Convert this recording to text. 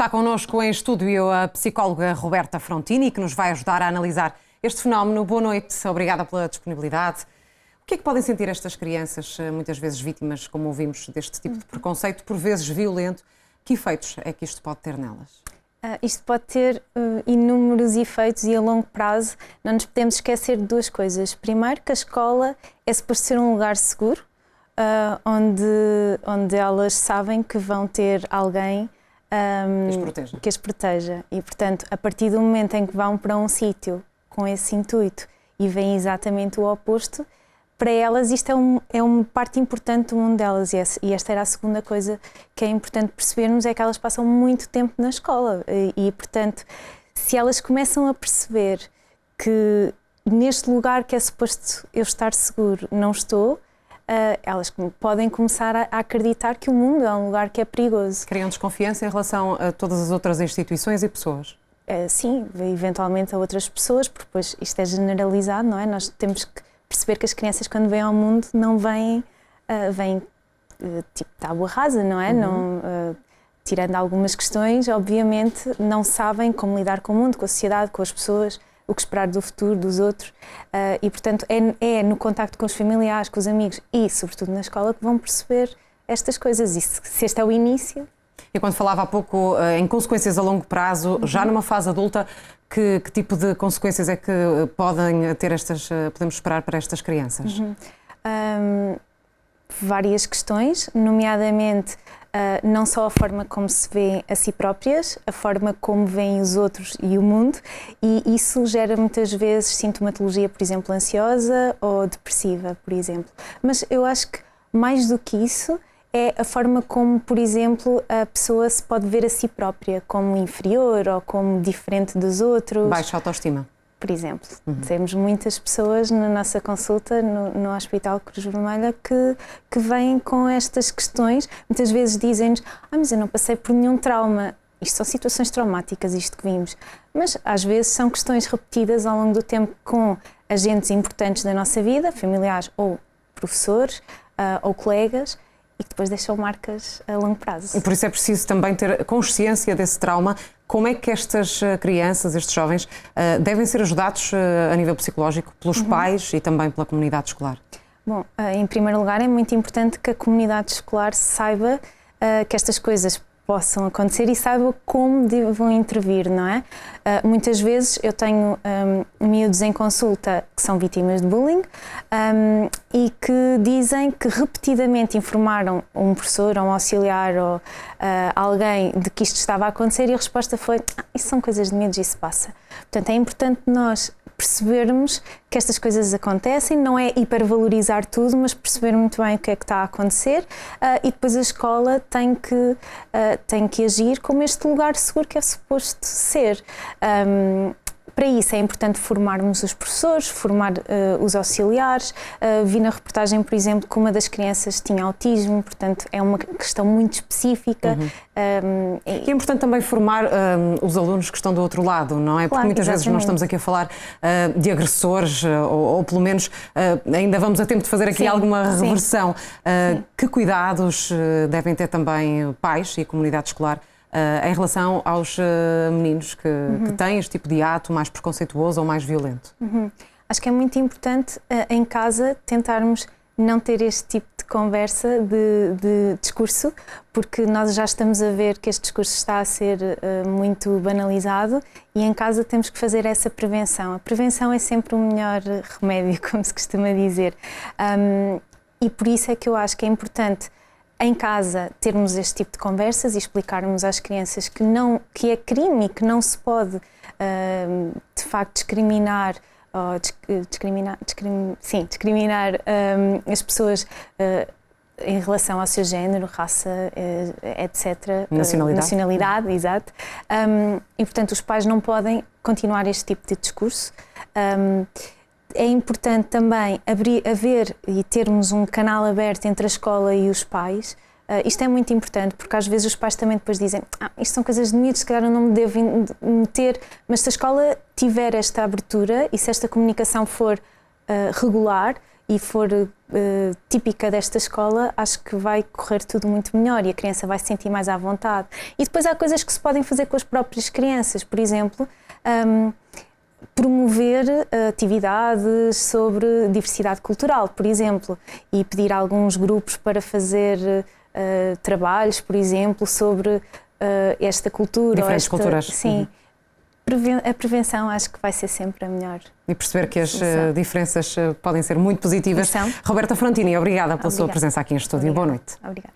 Está connosco em estúdio a psicóloga Roberta Frontini, que nos vai ajudar a analisar este fenómeno. Boa noite, obrigada pela disponibilidade. O que é que podem sentir estas crianças, muitas vezes vítimas, como ouvimos, deste tipo de preconceito, por vezes violento? Que efeitos é que isto pode ter nelas? Isto pode ter inúmeros efeitos e a longo prazo não nos podemos esquecer de duas coisas. Primeiro, que a escola é suposto ser um lugar seguro, onde elas sabem que vão ter alguém que as proteja. E, portanto, a partir do momento em que vão para um sítio com esse intuito e veem exatamente o oposto, para elas isto é uma parte importante do mundo delas. E esta era a segunda coisa que é importante percebermos, é que elas passam muito tempo na escola. E, portanto, se elas começam a perceber que neste lugar que é suposto eu estar seguro, não estou, elas podem começar a acreditar que o mundo é um lugar que é perigoso. Criam desconfiança em relação a todas as outras instituições e pessoas? Sim, eventualmente a outras pessoas, porque depois isto é generalizado, não é? Nós temos que perceber que as crianças, quando vêm ao mundo, não vêm tipo tábua rasa, não é? Não, tirando algumas questões, obviamente, não sabem como lidar com o mundo, com a sociedade, com as pessoas, o que esperar do futuro, dos outros. E, portanto, é no contacto com os familiares, com os amigos e, sobretudo, na escola que vão perceber estas coisas. E se este é o início... E quando falava há pouco em consequências a longo prazo, já numa fase adulta, que tipo de consequências é que podem ter podemos esperar para estas crianças? Várias questões, nomeadamente não só a forma como se vêem a si próprias, a forma como veem os outros e o mundo, e isso gera muitas vezes sintomatologia, por exemplo, ansiosa ou depressiva, por exemplo. Mas eu acho que mais do que isso é a forma como, por exemplo, a pessoa se pode ver a si própria como inferior ou como diferente dos outros. Baixa autoestima. Por exemplo, temos muitas pessoas na nossa consulta no Hospital Cruz Vermelha que vêm com estas questões. Muitas vezes dizem-nos, mas eu não passei por nenhum trauma. Isto são situações traumáticas, isto que vimos. Mas às vezes são questões repetidas ao longo do tempo com agentes importantes da nossa vida, familiares ou professores ou colegas, e que depois deixam marcas a longo prazo. E por isso é preciso também ter consciência desse trauma. Como é que estas crianças, estes jovens, devem ser ajudados a nível psicológico pelos pais e também pela comunidade escolar? Bom, em primeiro lugar é muito importante que a comunidade escolar saiba que estas coisas possam acontecer e saiba como devam intervir, não é? Muitas vezes eu tenho miúdos em consulta que são vítimas de bullying e que dizem que repetidamente informaram um professor ou um auxiliar ou alguém de que isto estava a acontecer e a resposta foi isso são coisas de miúdos, isso passa. Portanto, é importante nós percebermos que estas coisas acontecem, não é hipervalorizar tudo, mas perceber muito bem o que é que está a acontecer e depois a escola tem que agir como este lugar seguro que é suposto ser. Para isso é importante formarmos os professores, formar os auxiliares. Vi na reportagem, por exemplo, que uma das crianças tinha autismo, portanto é uma questão muito específica. E é importante também formar os alunos que estão do outro lado, não é? Porque claro, muitas vezes nós estamos aqui a falar de agressores ou pelo menos ainda vamos a tempo de fazer aqui alguma reversão. Que cuidados devem ter também pais e a comunidade escolar em relação aos meninos que têm este tipo de ato mais preconceituoso ou mais violento? Acho que é muito importante em casa tentarmos não ter este tipo de conversa, de discurso, porque nós já estamos a ver que este discurso está a ser muito banalizado e em casa temos que fazer essa prevenção. A prevenção é sempre o melhor remédio, como se costuma dizer. E por isso é que eu acho que é importante em casa termos este tipo de conversas e explicarmos às crianças que é crime e que não se pode de facto discriminar as pessoas em relação ao seu género, raça, etc. Nacionalidade, exato. E portanto os pais não podem continuar este tipo de discurso. É importante também haver e termos um canal aberto entre a escola e os pais. Isto é muito importante, porque às vezes os pais também depois dizem isto são coisas de miúdos, se calhar eu não me devo meter, mas se a escola tiver esta abertura e se esta comunicação for regular e for típica desta escola, acho que vai correr tudo muito melhor e a criança vai se sentir mais à vontade. E depois há coisas que se podem fazer com as próprias crianças, por exemplo, promover atividades sobre diversidade cultural, por exemplo, e pedir a alguns grupos para fazer trabalhos, por exemplo, sobre esta cultura. Diferentes culturas. Sim. A prevenção acho que vai ser sempre a melhor. E perceber que as diferenças podem ser muito positivas. São. Roberta Frontini, obrigada pela sua presença aqui em estúdio. Boa noite. Obrigada.